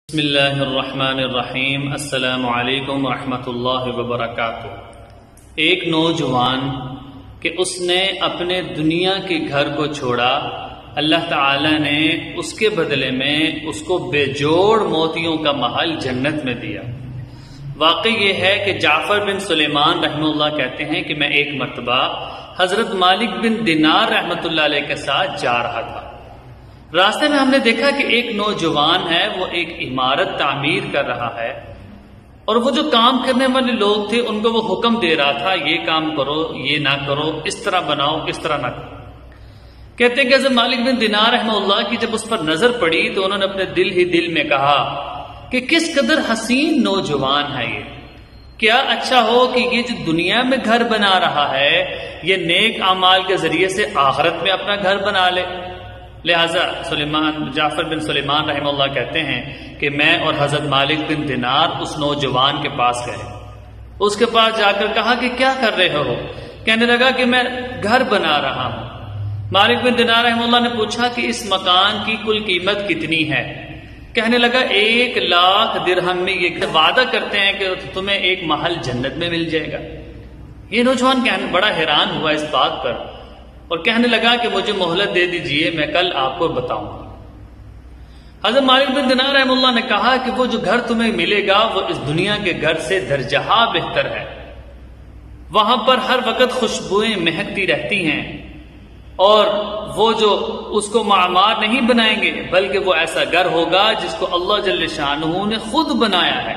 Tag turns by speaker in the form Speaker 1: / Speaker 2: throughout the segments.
Speaker 1: بسم اللہ الرحمن الرحیم۔ السلام علیکم ورحمۃ اللہ وبرکاتہ۔ ایک نوجوان کہ اس نے اپنے دنیا کے گھر کو چھوڑا، اللہ تعالی نے اس کے بدلے میں اس کو بے جوڑ موتیوں کا محل جنت میں دیا۔ واقعی یہ ہے کہ جعفر بن سلیمان رحمہ اللہ کہتے ہیں کہ میں ایک مرتبہ حضرت مالک بن دینار رحمۃ اللہ علیہ کے ساتھ جا رہا تھا۔ راستے میں ہم نے دیکھا کہ ایک نوجوان ہے، وہ ایک عمارت تعمیر کر رہا ہے، اور وہ جو کام کرنے والے لوگ تھے ان کو وہ حکم دے رہا تھا، یہ کام کرو، یہ نہ کرو، اس طرح بناؤ، اس طرح نہ کرو۔ کہتے ہیں کہ حضرت مالک بن دینار رحمہ اللہ کی جب اس پر نظر پڑی تو انہوں نے اپنے دل ہی دل میں کہا کہ کس قدر حسین نوجوان ہے یہ، کیا اچھا ہو کہ یہ جو دنیا میں گھر بنا رہا ہے یہ نیک اعمال کے ذریعے سے آخرت میں اپنا گھر بنا لے۔ لہذا جعفر بن سلیمان رحمہ اللہ کہتے ہیں کہ میں اور حضرت مالک بن دینار اس نوجوان کے پاس گئے، اس کے پاس جا کر کہا کہ کیا کر رہے ہو؟ کہنے لگا کہ میں گھر بنا رہا ہوں۔ مالک بن دینار رحمہ اللہ نے پوچھا کہ اس مکان کی کل قیمت کتنی ہے؟ کہنے لگا 1,00,000 درہم میں یہ وعدہ کرتے ہیں کہ تمہیں ایک محل جنت میں مل جائے گا۔ یہ نوجوان بڑا حیران ہوا اس بات پر اور کہنے لگا کہ مجھے مہلت دے دیجئے، میں کل آپ کو بتاؤں گا۔ حضرت مالک بن دینار رحمہ اللہ نے کہا کہ وہ جو گھر تمہیں ملے گا وہ اس دنیا کے گھر سے درجہ بہتر ہے، وہاں پر ہر وقت خوشبوئیں مہکتی رہتی ہیں، اور وہ جو اس کو معمار نہیں بنائیں گے بلکہ وہ ایسا گھر ہوگا جس کو اللہ جل شانہ نے خود بنایا ہے۔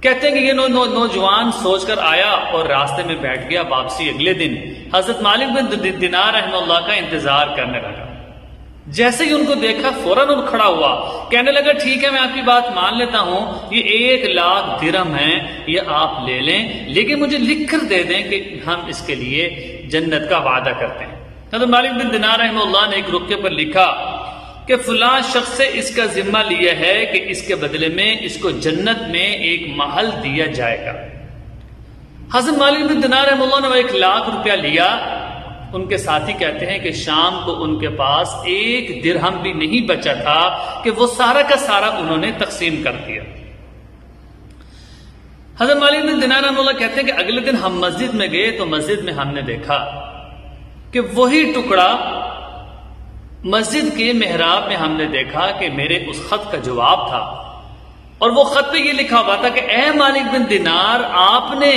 Speaker 1: کہتے ہیں کہ یہ نوجوان سوچ کر آیا اور راستے میں بیٹھ گیا۔ واپسی اگلے دن حضرت مالک بن دینار رحمہ اللہ کا انتظار کرنے لگا۔ جیسے ہی ان کو دیکھا فوراً ان کھڑا ہوا، کہنے لگا ٹھیک ہے میں آپ کی بات مان لیتا ہوں، یہ 1,00,000 درہم ہیں، یہ آپ لے لیں، لیکن مجھے لکھ کر دے دیں کہ ہم اس کے لیے جنت کا وعدہ کرتے ہیں۔ حضرت مالک بن دینار رحمہ اللہ نے ایک رقعے پر لکھا کہ فلاں شخص سے اس کا ذمہ لیا ہے کہ اس کے بدلے میں اس کو جنت میں ایک محل دیا جائے گا۔ حضرت مالک بن دینار رحمہ اللہ نے وہ 1,00,000 روپیہ لیا۔ ان کے ساتھی کہتے ہیں کہ شام کو ان کے پاس 1 درہم بھی نہیں بچا تھا کہ وہ سارا کا سارا انہوں نے تقسیم کر دیا۔ حضرت مالک بن دینار رحمہ اللہ کہتے ہیں کہ اگلے دن ہم مسجد میں گئے تو مسجد میں ہم نے دیکھا کہ وہی ٹکڑا مسجد کے محراب میں ہم نے دیکھا کہ میرے اس خط کا جواب تھا، اور وہ خط پہ یہ لکھا ہوا تھا کہ اے مالک بن دینار، آپ نے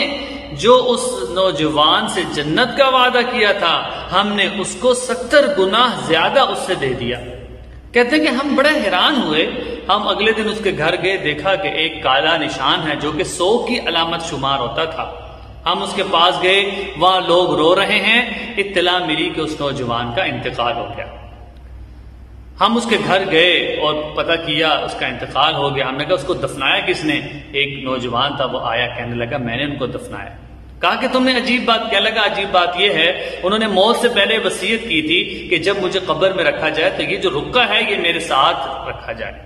Speaker 1: جو اس نوجوان سے جنت کا وعدہ کیا تھا ہم نے اس کو 70 گنا زیادہ اس سے دے دیا۔ کہتے ہیں کہ ہم بڑے حیران ہوئے۔ ہم اگلے دن اس کے گھر گئے، دیکھا کہ ایک کالا نشان ہے جو کہ 100 کی علامت شمار ہوتا تھا۔ ہم اس کے پاس گئے، وہاں لوگ رو رہے ہیں، اطلاع ملی کہ اس نوجوان کا انتقال ہو گیا۔ ہم اس کے گھر گئے اور پتہ کیا اس کا انتقال ہو گیا۔ ہم نے کہا اس کو دفنایا کس نے؟ ایک نوجوان تھا، وہ آیا، کہنے لگا میں نے ان کو دفنایا۔ کہا کہ تم نے عجیب بات کیا؟ لگا عجیب بات یہ ہے انہوں نے موت سے پہلے وصیت کی تھی کہ جب مجھے قبر میں رکھا جائے تو یہ جو رقعہ ہے یہ میرے ساتھ رکھا جائے،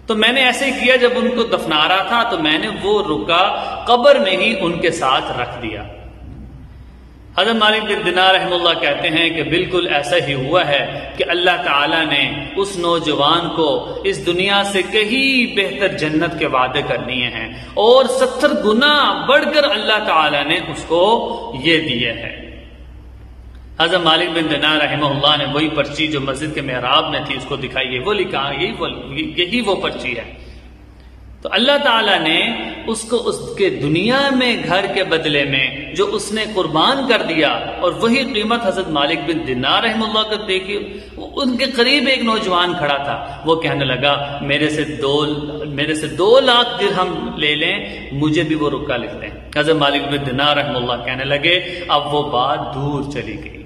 Speaker 1: تو میں نے ایسے ہی کیا، جب ان کو دفنا رہا تھا تو میں نے وہ رقعہ قبر میں ہی ان کے ساتھ رکھ دیا۔ حضرت مالک بن دینار رحمہ اللہ کہتے ہیں کہ بالکل ایسا ہی ہوا ہے کہ اللہ تعالیٰ نے اس نوجوان کو اس دنیا سے کہیں بہتر جنت کے وعدے کر دیے ہیں، اور 70 گنا بڑھ کر اللہ تعالیٰ نے اس کو یہ دیے ہے۔ حضرت مالک بن دینار رحمہ اللہ نے وہی پرچی جو مسجد کے محراب میں تھی اس کو دکھائی، وہ لکھا یہی وہ پرچی ہے۔ تو اللہ تعالیٰ نے اس کو اس کے دنیا میں گھر کے بدلے میں جو اس نے قربان کر دیا، اور وہی قیمت حضرت مالک بن دینار رحمہ اللہ کو دیکھی۔ ان کے قریب ایک نوجوان کھڑا تھا، وہ کہنے لگا میرے سے 2,00,000 درہم لے لیں، مجھے بھی وہ رقعہ لکھ دیں۔ حضرت مالک بن دینار رحمہ اللہ کہنے لگے اب وہ بات دور چلی گئی۔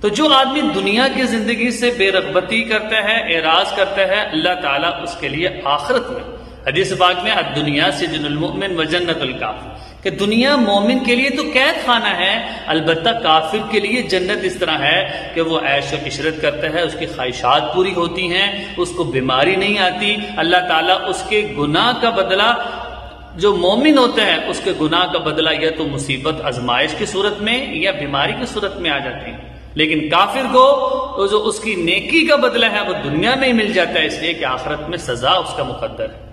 Speaker 1: تو جو آدمی دنیا کی زندگی سے بے رغبتی کرتا ہے، اعراض کرتا ہے، اللہ تعالیٰ اس کے لیے آخرت میں، حدیث پاک میں الدنیا سجن المؤمن و جنت الکافر، کہ دنیا مومن کے لیے تو قید خانہ ہے، البتہ کافر کے لیے جنت اس طرح ہے کہ وہ عیش و عشرت کرتا ہے، اس کی خواہشات پوری ہوتی ہیں، اس کو بیماری نہیں آتی، اللہ تعالیٰ اس کے گناہ کا بدلہ، جو مومن ہوتا ہے اس کے گناہ کا بدلہ یا تو مصیبت آزمائش کی صورت میں یا بیماری کی صورت میں آ جاتی ہے۔ لیکن کافر کو تو جو اس کی نیکی کا بدلہ ہے وہ دنیا میں ہی مل جاتا ہے، اس لیے کہ آخرت میں سزا اس کا مقدر ہے۔